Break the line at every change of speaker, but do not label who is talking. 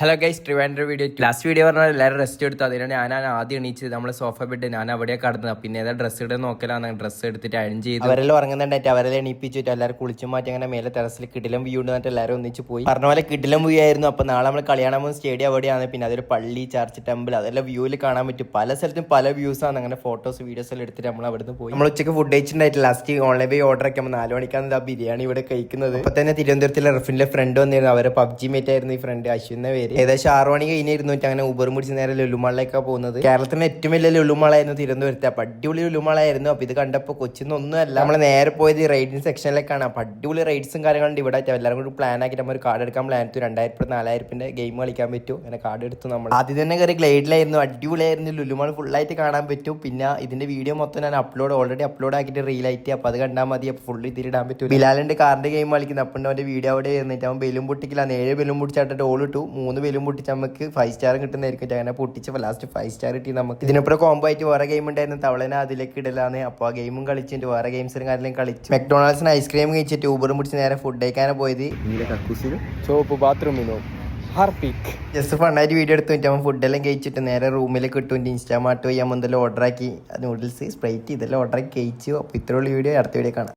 Hello guys, Trivandrum video last video പറഞ്ഞാൽ എല്ലാവരും rest എടുത്തു. അതിനാണ് ഞാൻ ആദ്യം എണീച്ചത്. നമ്മളെ സോഫ ബെഡ് ഞാൻ അവിടെ കടന്നത്. പിന്നെ ഏതാ ഡ്രസ്സ് ഇടുന്ന നോക്കലാണ്. ഡ്രസ്സ് എടുത്തിട്ട് അയൺ ചെയ്തു. അവരെല്ലാം ഉറങ്ങുന്നുണ്ടായിട്ട് അവരെല്ലാം എണീപ്പിച്ചിട്ട് എല്ലാവരും കുളിച്ചു മാറ്റി അങ്ങനെ മേലെ ടെറസിൽ കിടിലം വ്യൂ ഉണ്ടെന്നിട്ട് എല്ലാവരും ഒന്നിച്ച് പോയി. പറഞ്ഞ പോലെ കിടിലം വ്യൂ ആയിരുന്നു. അപ്പോൾ നാളെ നമ്മൾ കളിയാണാൻ പോകുന്ന സ്റ്റേഡിയം അവിടെയാണ്. പിന്നെ അതൊരു പള്ളി, ചർച്ച്, ടെമ്പിൾ അതെല്ലാം വ്യൂവിൽ കാണാൻ പറ്റും. പല സ്ഥലത്തും പല വ്യൂസ് ആണ്. അങ്ങനെ ഫോട്ടോസ് വീഡിയോസ് എല്ലാം എടുത്തിട്ട് നമ്മൾ അവിടുന്ന് പോയി. നമ്മൾ ഉച്ചയ്ക്ക് ഫുഡ് കഴിച്ചിട്ടുണ്ടായിട്ട് ലാസ്റ്റ് ഓൺലൈൻ പോയി ഓർഡർ ആക്കി 4 മണിക്കാണ് ആ ബിരിയാണി ഇവിടെ കഴിക്കുന്നത്. അപ്പോൾ തന്നെ തിരുവനന്തപുരത്തിലെ റഫിന്റെ ഫ്രണ്ട് വന്നിരുന്നു. അവരെ PUBG മേറ്റ് ആയിരുന്നു ഈ ഫ്രണ്ട്, അശ്വിന്റെ പേര്. ഏകദേശം 6 മണി കഴിഞ്ഞിരുന്നിട്ട് അങ്ങനെ ഊബർ പിടിച്ച് നേരെ ലുലുമാളിലേക്കാണ് പോകുന്നത്. കേരളത്തിന് ഏറ്റവും വലിയ ലുലുമാളായിരുന്നു തിരുവനന്തപുരത്ത്. അപ്പം അടിപൊളി ലുലുമാളായിരുന്നു. അപ്പോൾ ഇത് കണ്ടപ്പോൾ കൊച്ചിന്നൊന്നുമല്ല, നമ്മൾ നേരെ പോയത് റൈഡിങ് സെക്ഷനിലേക്കാണ്. അപ്പം അടിപൊളി റൈഡ്സും കാര്യങ്ങളുണ്ട് ഇവിടെ. എല്ലാവരും കൂടി പ്ലാൻ ആക്കിയിട്ട് നമ്മൾ ഒരു കാർഡ് എടുക്കാൻ പ്ലാൻ എടുത്തു. 2000-4000 ഗെയിം കളിക്കാൻ പറ്റും. അങ്ങനെ കാർഡ് എടുത്തു. നമ്മൾ ആദ്യം തന്നെ കയറി ഗ്ലൈഡിലായിരുന്നു. അടിപൊളിയായിരുന്നു. ലുലുമാൾ ഫുള്ളായിട്ട് കാണാൻ പറ്റും. പിന്നെ ഇതിന്റെ വീഡിയോ മൊത്തം ഞാൻ ഓൾറെഡി അപ്ലോഡ് ആക്കിയിട്ട് റീലായിട്ട്. അപ്പോൾ അത് കണ്ടാൽ മതി. അപ്പോൾ ഫുള്ള് ഇതിലിടാൻ പറ്റും. ബിലാലിന്റെ കാറിന്റെ ഗെയിം കളിക്കുന്നത്. അപ്പം അവന്റെ വീഡിയോ അവിടെ ഇരുന്നിട്ട് അവൻ ബലൂൺ പൊട്ടിക്കില്ല. 7 ബലൂൺ പൊട്ടിച്ചായിട്ട് ഓൾ ഇട്ടു. 3 ബലൂൺ പൊട്ടിച്ച് നമുക്ക് 5 സ്റ്റാർ കിട്ടുന്നതായിരിക്കും. അങ്ങനെ പൊട്ടിച്ചപ്പോൾ ലാസ്റ്റ് 5 സ്റ്റാർ കിട്ടി നമുക്ക്. ഇതിനപ്പുറം കോംബോ ആയിട്ട് വേറെ ഗെയിം ഉണ്ടായിരുന്നു. തവളനെ അതിലേക്ക് ഇടലാണ്. അപ്പോൾ ആ ഗെയിമും കളിച്ചിട്ട് വേറെ ഗെയിംസിനും കാര്യങ്ങളും കളിച്ചു. മെക്ഡൊണാൾഡ്സിന് ഐസ്ക്രീം കഴിച്ചിട്ട് ഊബറും പിടിച്ച് നേരെ ഫുഡ് കഴിക്കാനാണ് പോയത്. ജസ്റ്റ് ഫണ്ണായിട്ട് വീഡിയോ എടുത്തു. അവൻ ഫുഡെല്ലാം കഴിച്ചിട്ട് നേരെ റൂമിലേക്ക് ഇട്ടു. ഇൻസ്റ്റാമാർട്ട് വഴി എന്തെല്ലാം ഓർഡർ ആക്കി. നൂഡിൽസ്, സ്പ്രൈറ്റ് ഇതെല്ലാം ഓർഡർ ആക്കി കഴിച്ചു. അപ്പോൾ ഇത്രയുള്ള വീഡിയോ അടുത്ത വീഡിയോ കാണാം.